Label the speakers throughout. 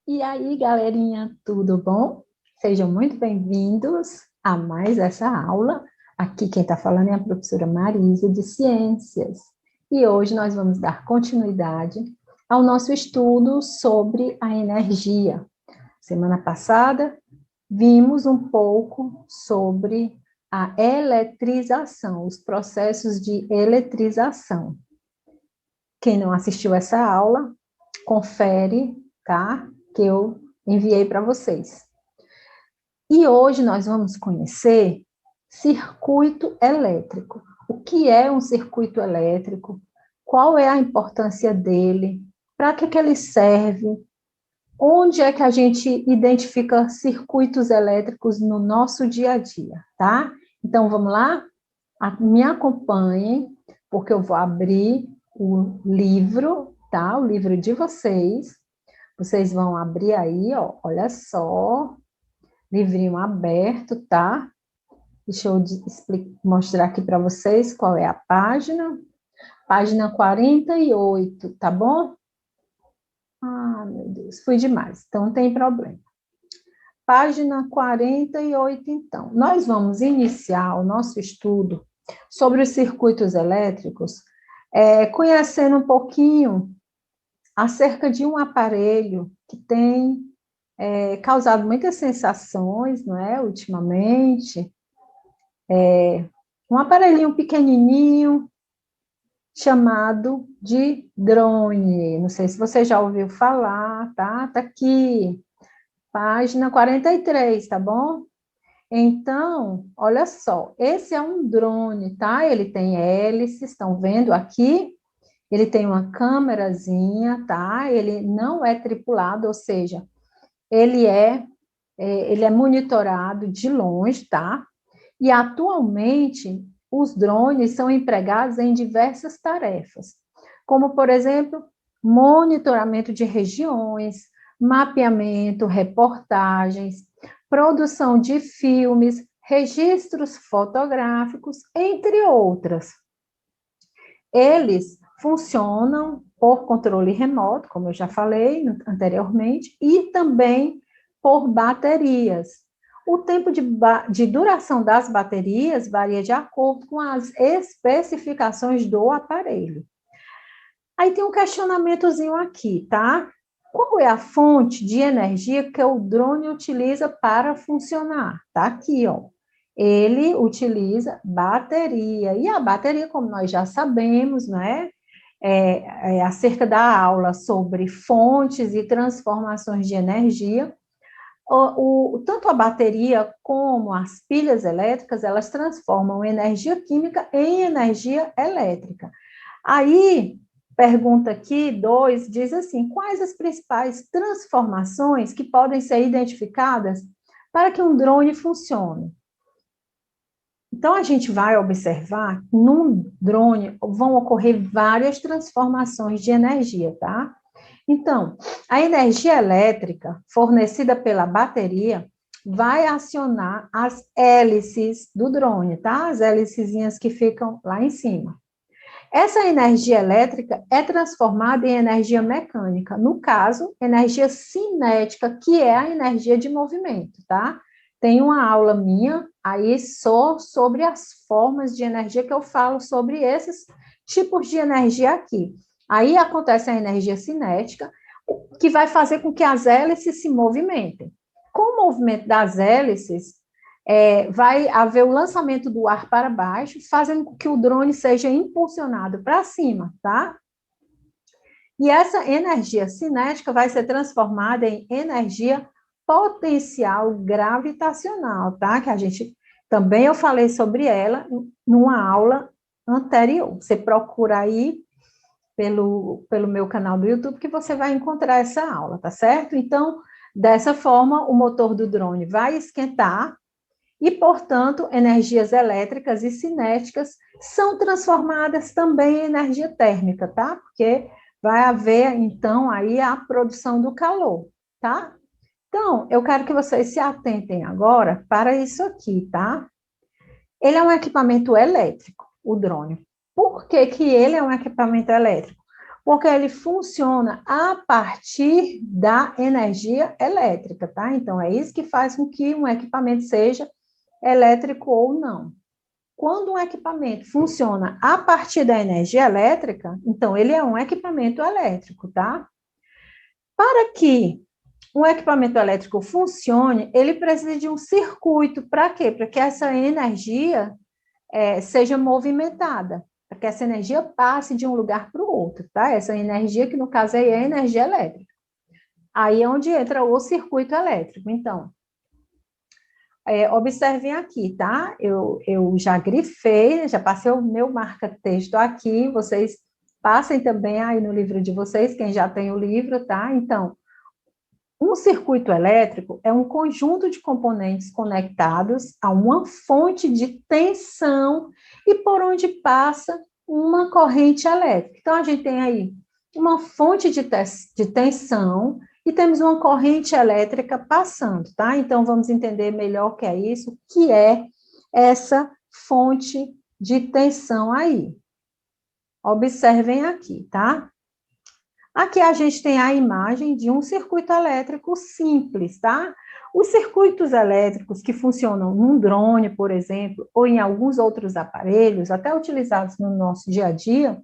Speaker 1: E aí, galerinha, tudo bom? Sejam muito bem-vindos a mais essa aula. Aqui quem está falando é a professora Marisa, de Ciências. E hoje nós vamos dar continuidade ao nosso estudo sobre a energia. Semana passada, vimos um pouco sobre a eletrização, os processos de eletrização. Quem não assistiu essa aula, confere, tá? Que eu enviei para vocês. E hoje nós vamos conhecer circuito elétrico. O que é um circuito elétrico? Qual é a importância dele? Para que ele serve? Onde é que a gente identifica circuitos elétricos no nosso dia a dia, tá? Então, vamos lá? Me acompanhem, porque eu vou abrir o livro, tá? O livro de vocês. Vocês vão abrir aí, ó, olha só, livrinho aberto, tá? Deixa eu mostrar aqui para vocês qual é a página. Página 48, tá bom? Ah, meu Deus, fui demais, então não tem problema. Página 48, então. Nós vamos iniciar o nosso estudo sobre os circuitos elétricos, conhecendo um pouquinho acerca de um aparelho que tem causado muitas sensações, não é, ultimamente. Um aparelhinho pequenininho chamado de drone. Não sei se você já ouviu falar, tá? Tá aqui, página 43, tá bom? Então, olha só, esse é um drone, tá? Ele tem hélices, estão vendo aqui? Ele tem uma câmerazinha, tá? Ele não é tripulado, ou seja, ele é monitorado de longe, tá? E atualmente os drones são empregados em diversas tarefas, como, por exemplo, monitoramento de regiões, mapeamento, reportagens, produção de filmes, registros fotográficos, entre outras. Eles funcionam por controle remoto, como eu já falei anteriormente, e também por baterias. O tempo de duração das baterias varia de acordo com as especificações do aparelho. Aí tem um questionamentozinho aqui, tá? Qual é a fonte de energia que o drone utiliza para funcionar? Tá aqui, ó. Ele utiliza bateria. E a bateria, como nós já sabemos, né? Acerca da aula sobre fontes e transformações de energia, tanto a bateria como as pilhas elétricas, elas transformam energia química em energia elétrica. Aí, pergunta aqui, 2, diz assim, quais as principais transformações que podem ser identificadas para que um drone funcione? Então, a gente vai observar que num drone vão ocorrer várias transformações de energia, tá? Então, a energia elétrica fornecida pela bateria vai acionar as hélices do drone, tá? As hélicezinhas que ficam lá em cima. Essa energia elétrica é transformada em energia mecânica, no caso, energia cinética, que é a energia de movimento, tá? Tem uma aula minha aí só sobre as formas de energia que eu falo sobre esses tipos de energia aqui. Aí acontece a energia cinética, que vai fazer com que as hélices se movimentem. Com o movimento das hélices, vai haver o lançamento do ar para baixo, fazendo com que o drone seja impulsionado para cima, tá? E essa energia cinética vai ser transformada em energia potencial gravitacional, tá? Que a gente também eu falei sobre ela numa aula anterior. Você procura aí pelo meu canal do YouTube que você vai encontrar essa aula, tá certo? Então, dessa forma, o motor do drone vai esquentar e, portanto, energias elétricas e cinéticas são transformadas também em energia térmica, tá? Porque vai haver, então, aí a produção do calor, tá? Então, eu quero que vocês se atentem agora para isso aqui, tá? Ele é um equipamento elétrico, o drone. Por que que ele é um equipamento elétrico? Porque ele funciona a partir da energia elétrica, tá? Então, é isso que faz com que um equipamento seja elétrico ou não. Quando um equipamento funciona a partir da energia elétrica, então ele é um equipamento elétrico, tá? Para que um equipamento elétrico funcione, ele precisa de um circuito. Para quê? Para que essa energia seja movimentada, para que essa energia passe de um lugar para o outro, tá? Essa energia, que no caso aí é a energia elétrica. Aí é onde entra o circuito elétrico. Então, observem aqui, tá? Eu já grifei, já passei o meu marca-texto aqui, vocês passem também aí no livro de vocês, quem já tem o livro, tá? Então, um circuito elétrico é um conjunto de componentes conectados a uma fonte de tensão e por onde passa uma corrente elétrica. Então, a gente tem aí uma fonte de tensão e temos uma corrente elétrica passando, tá? Então, vamos entender melhor o que é isso, o que é essa fonte de tensão aí. Observem aqui, tá? Aqui a gente tem a imagem de um circuito elétrico simples, tá? Os circuitos elétricos que funcionam num drone, por exemplo, ou em alguns outros aparelhos, até utilizados no nosso dia a dia,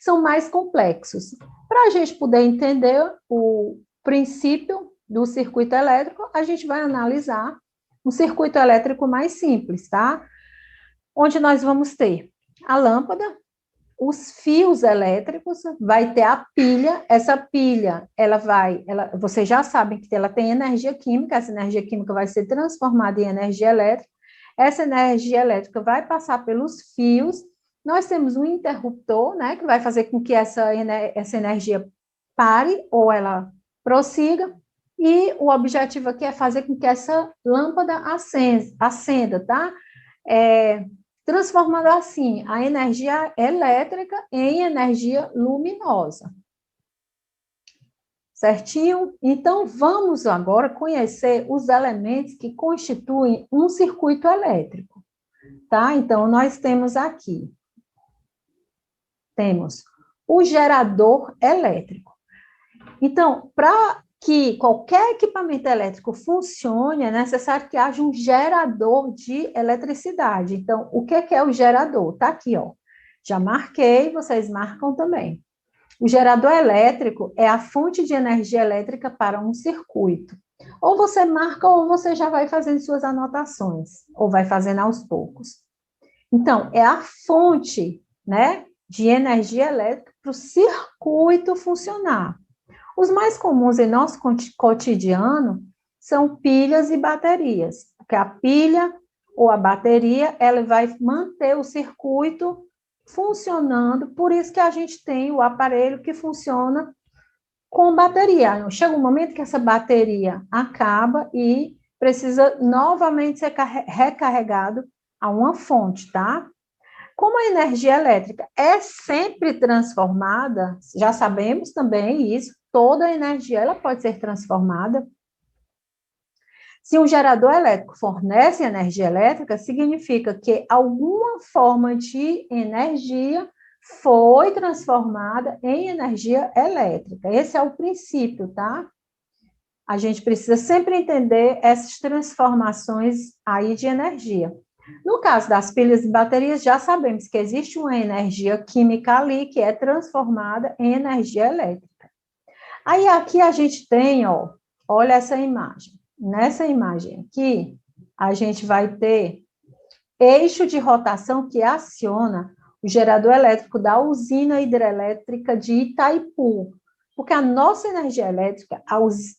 Speaker 1: são mais complexos. Para a gente poder entender o princípio do circuito elétrico, a gente vai analisar um circuito elétrico mais simples, tá? Onde nós vamos ter a lâmpada, os fios elétricos, vai ter a pilha, essa pilha, vocês já sabem que ela tem energia química, essa energia química vai ser transformada em energia elétrica, essa energia elétrica vai passar pelos fios, nós temos um interruptor, né, que vai fazer com que essa energia pare ou ela prossiga, e o objetivo aqui é fazer com que essa lâmpada acenda, tá? Transformando assim a energia elétrica em energia luminosa. Certinho? Então, vamos agora conhecer os elementos que constituem um circuito elétrico, tá? Então, nós temos aqui, temos o gerador elétrico. Então, para que qualquer equipamento elétrico funcione, é necessário que haja um gerador de eletricidade. Então, o que é o gerador? Está aqui, ó. Já marquei, vocês marcam também. O gerador elétrico é a fonte de energia elétrica para um circuito. Ou você marca, ou você já vai fazendo suas anotações, ou vai fazendo aos poucos. Então, é a fonte, né, de energia elétrica para o circuito funcionar. Os mais comuns em nosso cotidiano são pilhas e baterias, porque a pilha ou a bateria, ela vai manter o circuito funcionando, por isso que a gente tem o aparelho que funciona com bateria. Chega um momento que essa bateria acaba e precisa novamente ser recarregado a uma fonte, tá? Como a energia elétrica é sempre transformada, já sabemos também isso, toda a energia ela pode ser transformada. Se um gerador elétrico fornece energia elétrica, significa que alguma forma de energia foi transformada em energia elétrica. Esse é o princípio, tá? A gente precisa sempre entender essas transformações aí de energia. No caso das pilhas e baterias, já sabemos que existe uma energia química ali que é transformada em energia elétrica. Aí aqui a gente tem, ó, olha essa imagem. Nessa imagem aqui, a gente vai ter eixo de rotação que aciona o gerador elétrico da usina hidrelétrica de Itaipu. Porque a nossa energia elétrica,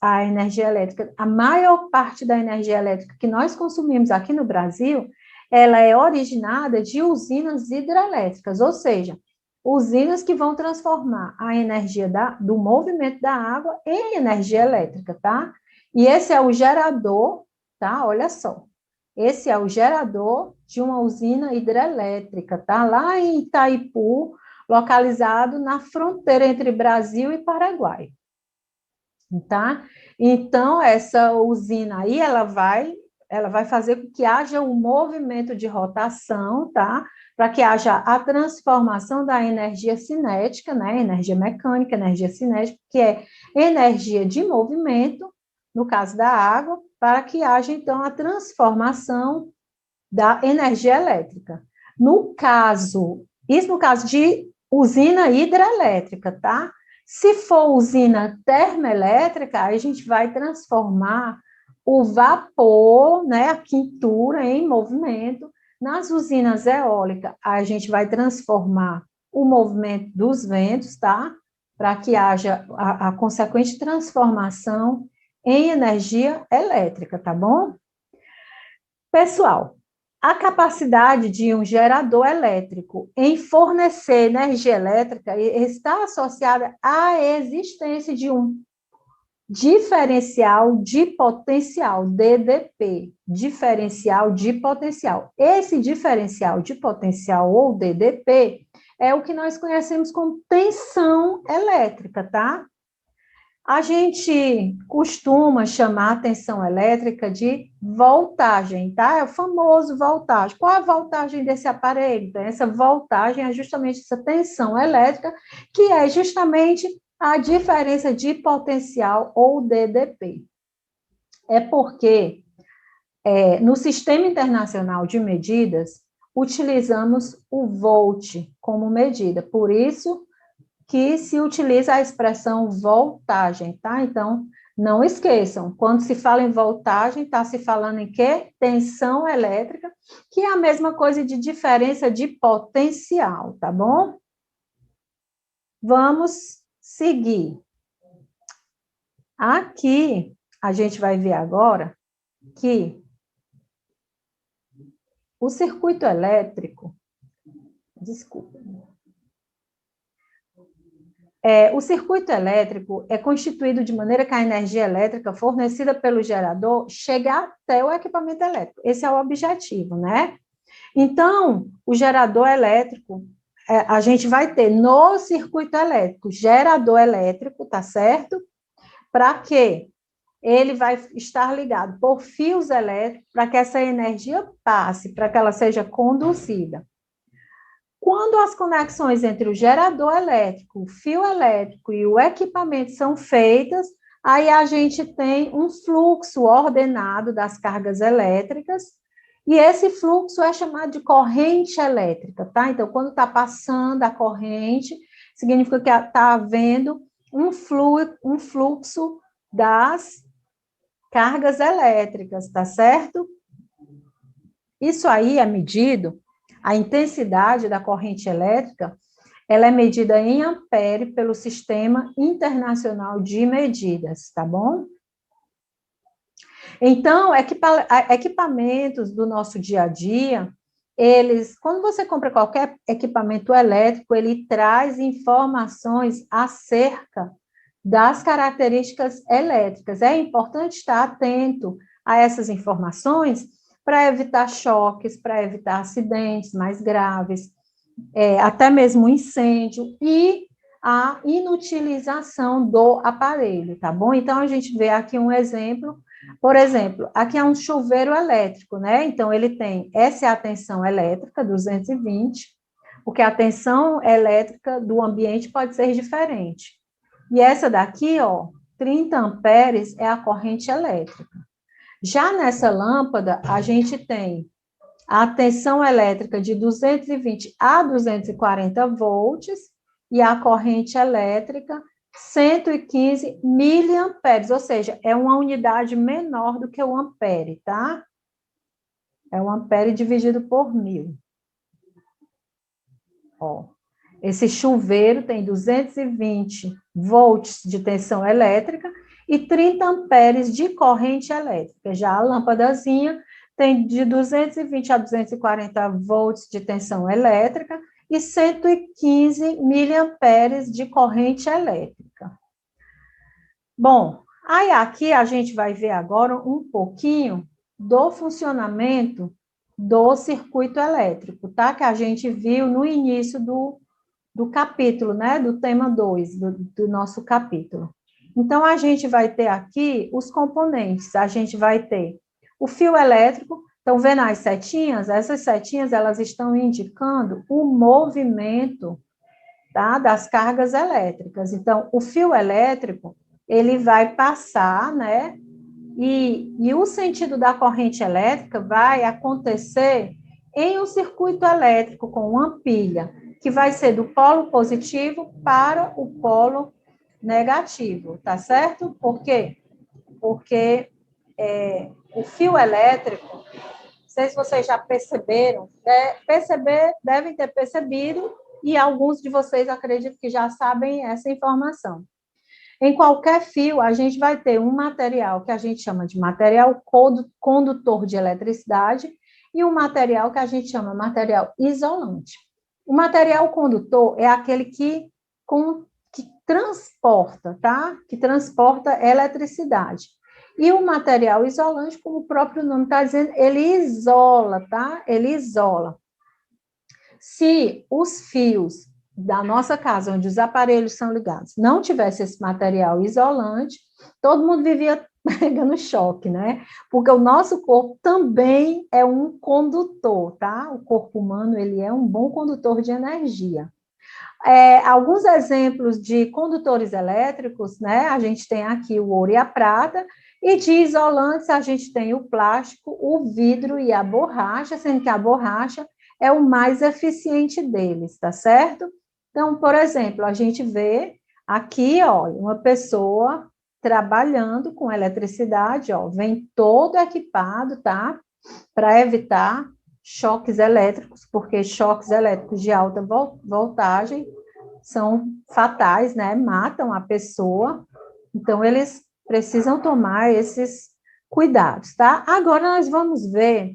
Speaker 1: a energia elétrica, a maior parte da energia elétrica que nós consumimos aqui no Brasil, ela é originada de usinas hidrelétricas, ou seja, usinas que vão transformar a energia do movimento da água em energia elétrica, tá? E esse é o gerador, tá? Olha só. Esse é o gerador de uma usina hidrelétrica, tá? Lá em Itaipu, localizado na fronteira entre Brasil e Paraguai, tá? Então, essa usina aí, ela vai ela vai fazer com que haja um movimento de rotação, tá? Para que haja a transformação da energia cinética, né? Energia mecânica, energia cinética, que é energia de movimento, no caso da água, para que haja, então, a transformação da energia elétrica. Isso no caso de usina hidrelétrica, tá? Se for usina termoelétrica, aí a gente vai transformar o vapor, né, a quintura em movimento. Nas usinas eólicas, a gente vai transformar o movimento dos ventos, tá? Para que haja a consequente transformação em energia elétrica, tá bom? Pessoal, a capacidade de um gerador elétrico em fornecer energia elétrica está associada à existência de um diferencial de potencial, DDP, diferencial de potencial. Esse diferencial de potencial, ou DDP, é o que nós conhecemos como tensão elétrica, tá? A gente costuma chamar a tensão elétrica de voltagem, tá? É o famoso voltagem. Qual a voltagem desse aparelho? Então, essa voltagem é justamente essa tensão elétrica, que é justamente a diferença de potencial, ou DDP. É porque, no Sistema Internacional de Medidas, utilizamos o volt como medida. Por isso que se utiliza a expressão voltagem, tá? Então, não esqueçam, quando se fala em voltagem, está se falando em quê? Tensão elétrica, que é a mesma coisa de diferença de potencial, tá bom? Vamos seguir. Aqui, a gente vai ver agora que o circuito elétrico, desculpa, o circuito elétrico é constituído de maneira que a energia elétrica fornecida pelo gerador chegue até o equipamento elétrico. Esse é o objetivo, né? Então, o gerador elétrico, a gente vai ter no circuito elétrico, gerador elétrico, tá certo? Para quê? Ele vai estar ligado por fios elétricos para que essa energia passe, para que ela seja conduzida. Quando as conexões entre o gerador elétrico, o fio elétrico e o equipamento são feitas, aí a gente tem um fluxo ordenado das cargas elétricas, e esse fluxo é chamado de corrente elétrica, tá? Então, quando está passando a corrente, significa que está havendo um fluxo das cargas elétricas, tá certo? Isso aí é medido, a intensidade da corrente elétrica, ela é medida em ampere pelo Sistema Internacional de Medidas, tá bom? Então, equipamentos do nosso dia a dia, quando você compra qualquer equipamento elétrico, ele traz informações acerca das características elétricas. É importante estar atento a essas informações para evitar choques, para evitar acidentes mais graves, até mesmo incêndio e a inutilização do aparelho, tá bom? Então, a gente vê aqui um exemplo, por exemplo, aqui é um chuveiro elétrico, né? Então, essa é a tensão elétrica, 220, porque a tensão elétrica do ambiente pode ser diferente. E essa daqui, ó, 30 amperes é a corrente elétrica. Já nessa lâmpada, a gente tem a tensão elétrica de 220 a 240 volts e a corrente elétrica 115 miliamperes, ou seja, é uma unidade menor do que o ampere, tá? É o ampere dividido por 1000. Ó, esse chuveiro tem 220 volts de tensão elétrica e 30 amperes de corrente elétrica. Já a lâmpadazinha tem de 220 a 240 volts de tensão elétrica e 115 miliamperes de corrente elétrica. Bom, aí aqui a gente vai ver agora um pouquinho do funcionamento do circuito elétrico, tá? Que a gente viu no início do capítulo, né? Do tema 2 do nosso capítulo. Então, a gente vai ter aqui os componentes. A gente vai ter O fio elétrico, estão vendo as setinhas? Essas setinhas, elas estão indicando o movimento, tá, das cargas elétricas. Então, o fio elétrico, ele vai passar, né, e o sentido da corrente elétrica vai acontecer em um circuito elétrico com uma pilha, que vai ser do polo positivo para o polo negativo, tá certo? Por quê? Porque o fio elétrico, não sei se vocês já perceberam, devem ter percebido, e alguns de vocês acredito que já sabem essa informação. Em qualquer fio, a gente vai ter um material que a gente chama de material condutor de eletricidade e um material que a gente chama material isolante. O material condutor é aquele que transporta, tá? Que transporta eletricidade. E o material isolante, como o próprio nome está dizendo, ele isola, tá? Ele isola. Se os fios da nossa casa, onde os aparelhos são ligados, não tivesse esse material isolante, todo mundo vivia pegando choque, né? Porque o nosso corpo também é um condutor, tá? O corpo humano, ele é um bom condutor de energia. Alguns exemplos de condutores elétricos, né? A gente tem aqui o ouro e a prata, e de isolantes a gente tem o plástico, o vidro e a borracha, sendo que a borracha é o mais eficiente deles, tá certo? Então, por exemplo, a gente vê aqui, ó, uma pessoa trabalhando com eletricidade, ó, vem todo equipado, tá? Para evitar choques elétricos, porque choques elétricos de alta voltagem são fatais, né? Matam a pessoa. Então, eles precisam tomar esses cuidados, tá? Agora nós vamos ver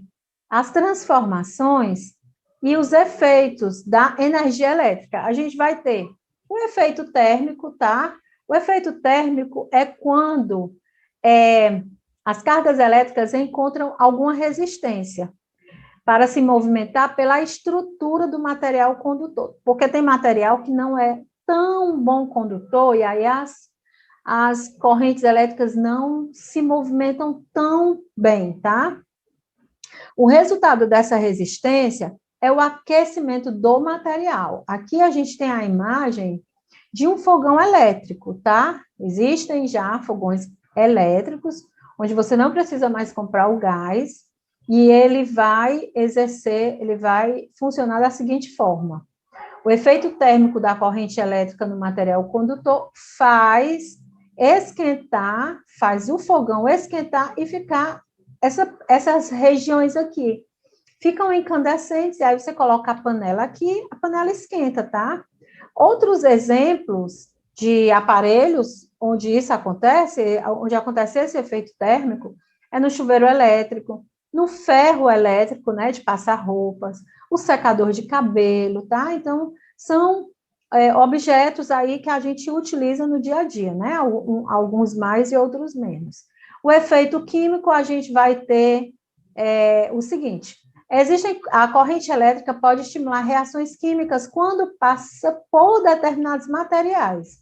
Speaker 1: as transformações e os efeitos da energia elétrica. A gente vai ter o efeito térmico, tá? O efeito térmico é quando as cargas elétricas encontram alguma resistência para se movimentar pela estrutura do material condutor, porque tem material que não é tão bom condutor, e aí as correntes elétricas não se movimentam tão bem, tá? O resultado dessa resistência é o aquecimento do material. Aqui a gente tem a imagem de um fogão elétrico, tá? Existem já fogões elétricos, onde você não precisa mais comprar o gás, e ele vai funcionar da seguinte forma. O efeito térmico da corrente elétrica no material condutor faz o fogão esquentar e ficar essas regiões aqui. Ficam incandescentes, e aí você coloca a panela aqui, a panela esquenta, tá? Outros exemplos de aparelhos onde isso acontece, onde acontece esse efeito térmico, é no chuveiro elétrico, no ferro elétrico, né, de passar roupas, o secador de cabelo, tá? Então, são objetos aí que a gente utiliza no dia a dia, né? Alguns mais e outros menos. O efeito químico, a gente vai ter o seguinte: a corrente elétrica pode estimular reações químicas quando passa por determinados materiais.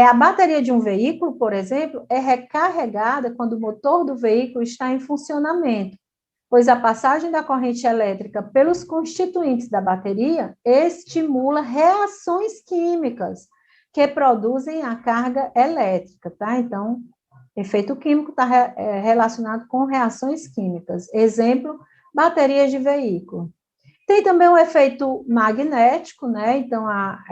Speaker 1: A bateria de um veículo, por exemplo, é recarregada quando o motor do veículo está em funcionamento, pois a passagem da corrente elétrica pelos constituintes da bateria estimula reações químicas que produzem a carga elétrica, tá? Então, efeito químico está relacionado com reações químicas. Exemplo, baterias de veículo. Tem também o efeito magnético, né? Então, a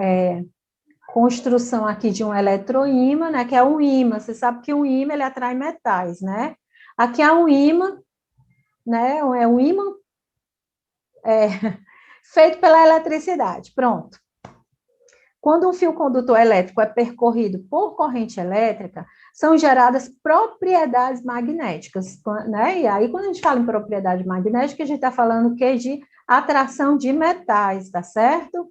Speaker 1: construção aqui de um eletroímã, né? Que é um ímã. Você sabe que um ímã, ele atrai metais, né? Aqui há um ímã, né? É um ímã feito pela eletricidade. Pronto. Quando um fio condutor elétrico é percorrido por corrente elétrica, são geradas propriedades magnéticas, né? E aí, quando a gente fala em propriedade magnética, a gente está falando o quê? De atração de metais, tá certo?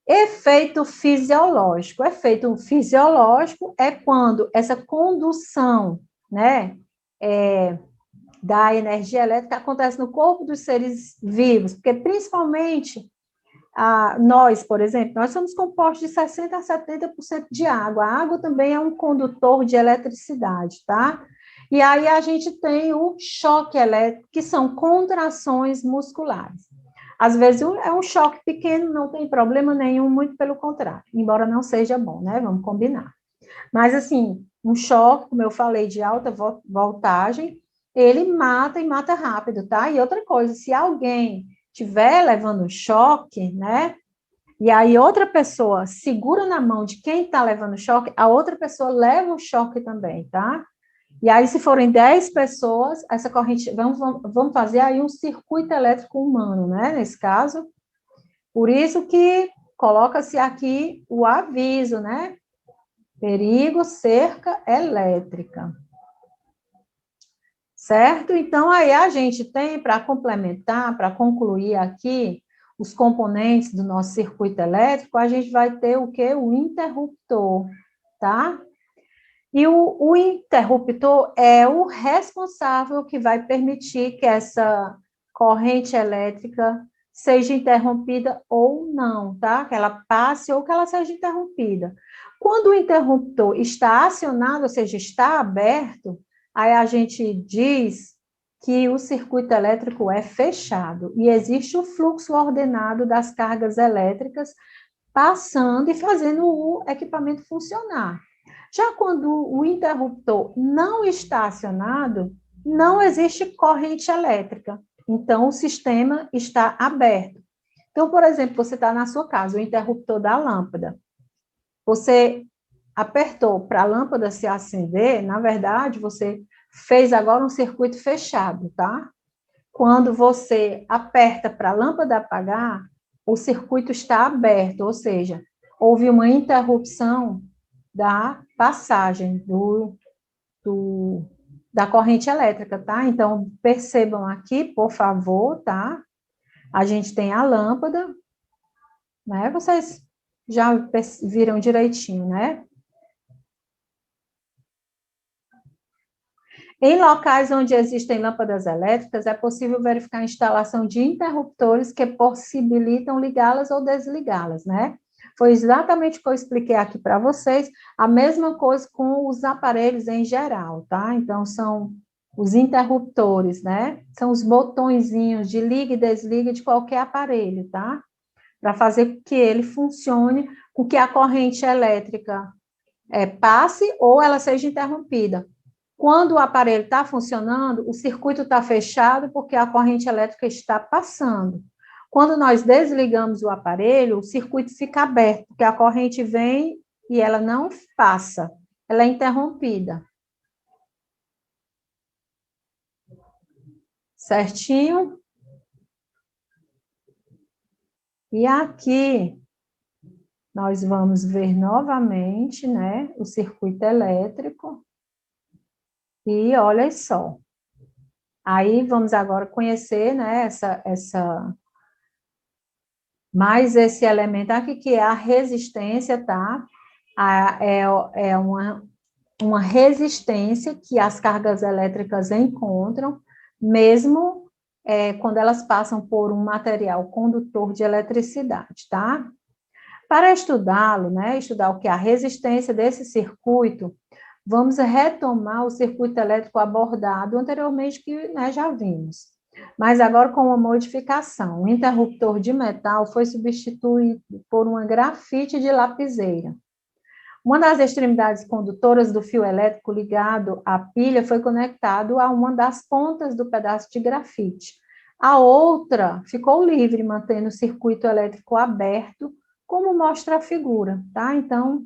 Speaker 1: Efeito fisiológico. Efeito fisiológico é quando essa condução, né, da energia elétrica acontece no corpo dos seres vivos, porque principalmente nós, por exemplo, nós somos compostos de 60% a 70% de água. A água também é um condutor de eletricidade, tá? E aí a gente tem o choque elétrico, que são contrações musculares. Às vezes é um choque pequeno, não tem problema nenhum, muito pelo contrário, embora não seja bom, né? Vamos combinar. Mas, assim, um choque, como eu falei, de alta voltagem, ele mata e mata rápido, tá? E outra coisa, se alguém estiver levando um choque, né? E aí outra pessoa segura na mão de quem está levando choque, a outra pessoa leva o choque também, tá? E aí, se forem 10 pessoas, essa corrente, vamos fazer aí um circuito elétrico humano, né? Nesse caso. Por isso que coloca-se aqui o aviso, né? Perigo, cerca elétrica. Certo? Então, aí a gente tem, para complementar, para concluir aqui, os componentes do nosso circuito elétrico, a gente vai ter o quê? O interruptor, tá? E o interruptor é o responsável que vai permitir que essa corrente elétrica seja interrompida ou não, tá? Que ela passe ou que ela seja interrompida. Quando o interruptor está acionado, ou seja, está aberto, aí a gente diz que o circuito elétrico é fechado e existe o fluxo ordenado das cargas elétricas passando e fazendo o equipamento funcionar. Já quando o interruptor não está acionado, não existe corrente elétrica. Então, o sistema está aberto. Então, por exemplo, você está na sua casa, o interruptor da lâmpada. Você apertou para a lâmpada se acender, na verdade, você fez agora um circuito fechado, tá? Quando você aperta para a lâmpada apagar, o circuito está aberto, ou seja, houve uma interrupção da passagem da corrente elétrica, tá? Então, percebam aqui, por favor, tá? A gente tem a lâmpada, né? Vocês já viram direitinho, né? Em locais onde existem lâmpadas elétricas, é possível verificar a instalação de interruptores que possibilitam ligá-las ou desligá-las, né? Foi exatamente o que eu expliquei aqui para vocês, a mesma coisa com os aparelhos em geral, tá? Então, são os interruptores, né? São os botõezinhos de liga e desliga de qualquer aparelho, tá? Para fazer que ele funcione, com que a corrente elétrica passe ou ela seja interrompida. Quando o aparelho está funcionando, o circuito está fechado porque a corrente elétrica está passando. Quando nós desligamos o aparelho, o circuito fica aberto, porque a corrente vem e ela não passa, ela é interrompida. Certinho? E aqui nós vamos ver novamente, né, o circuito elétrico. E olha só. Aí vamos agora conhecer, né, mais esse elemento aqui, que é a resistência, tá? É uma resistência que as cargas elétricas encontram, mesmo quando elas passam por um material condutor de eletricidade, tá? Para estudá-lo, né, estudar o que é a resistência desse circuito, vamos retomar o circuito elétrico abordado anteriormente, que, né, já vimos. Mas agora com uma modificação. O interruptor de metal foi substituído por uma grafite de lapiseira. Uma das extremidades condutoras do fio elétrico ligado à pilha foi conectado a uma das pontas do pedaço de grafite. A outra ficou livre, mantendo o circuito elétrico aberto, como mostra a figura, tá? Então,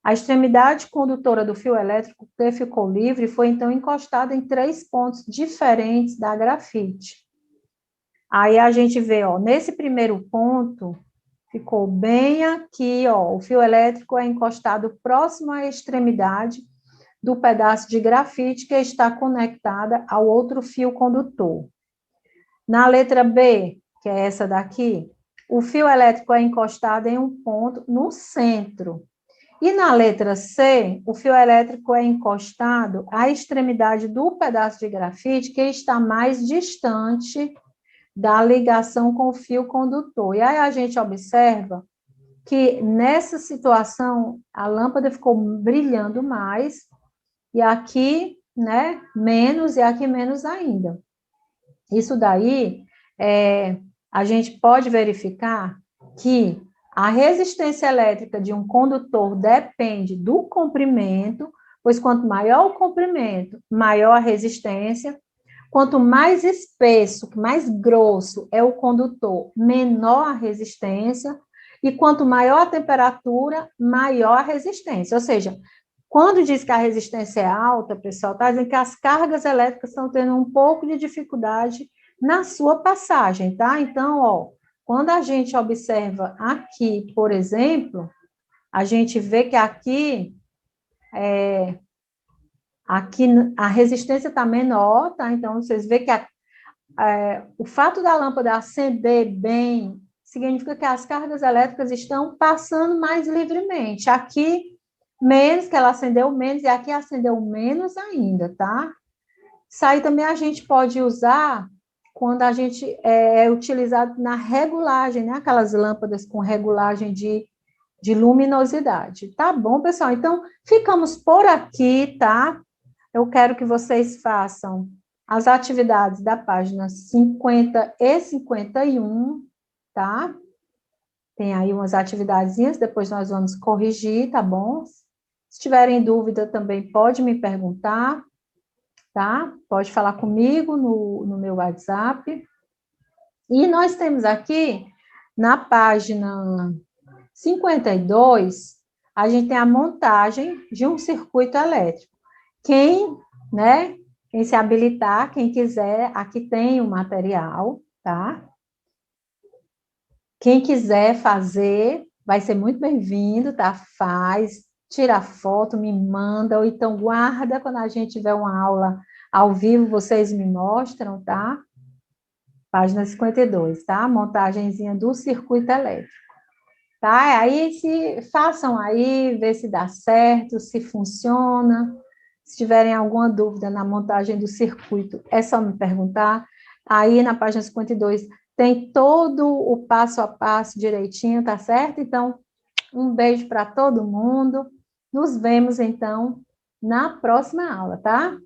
Speaker 1: a extremidade condutora do fio elétrico que ficou livre foi, então, encostada em 3 pontos diferentes da grafite. Aí a gente vê, ó, nesse primeiro ponto, ficou bem aqui, ó, o fio elétrico é encostado próximo à extremidade do pedaço de grafite que está conectada ao outro fio condutor. Na letra B, que é essa daqui, o fio elétrico é encostado em um ponto no centro. E na letra C, o fio elétrico é encostado à extremidade do pedaço de grafite que está mais distante da ligação com o fio condutor. E aí a gente observa que nessa situação a lâmpada ficou brilhando mais e aqui, né, menos, e aqui menos ainda. Isso daí, a gente pode verificar que a resistência elétrica de um condutor depende do comprimento, pois quanto maior o comprimento, maior a resistência. Quanto mais espesso, mais grosso é o condutor, menor a resistência. E quanto maior a temperatura, maior a resistência. Ou seja, quando diz que a resistência é alta, pessoal, está dizendo que as cargas elétricas estão tendo um pouco de dificuldade na sua passagem, tá? Então, ó, quando a gente observa aqui, por exemplo, a gente vê que aqui a resistência está menor, tá? Então, vocês veem que o fato da lâmpada acender bem significa que as cargas elétricas estão passando mais livremente. Aqui, menos, que ela acendeu menos, e aqui acendeu menos ainda, tá? Isso aí também a gente pode usar quando a gente é utilizado na regulagem, né? Aquelas lâmpadas com regulagem de luminosidade. Tá bom, pessoal? Então, ficamos por aqui, tá? Eu quero que vocês façam as atividades da página 50 e 51, tá? Tem aí umas atividadezinhas, depois nós vamos corrigir, tá bom? Se tiverem dúvida também pode me perguntar, tá? Pode falar comigo no meu WhatsApp. E nós temos aqui, na página 52, a gente tem a montagem de um circuito elétrico. Quem, né, quem se habilitar, quem quiser, aqui tem o material, tá? Quem quiser fazer, vai ser muito bem-vindo, tá? Faz, tira foto, me manda, ou então guarda, quando a gente tiver uma aula ao vivo, vocês me mostram, tá? Página 52, tá? Montagenzinha do circuito elétrico. Tá? Aí façam aí, ver se dá certo, se funciona. Se tiverem alguma dúvida na montagem do circuito, é só me perguntar. Aí na página 52 tem todo o passo a passo direitinho, tá certo? Então, um beijo para todo mundo. Nos vemos então na próxima aula, tá?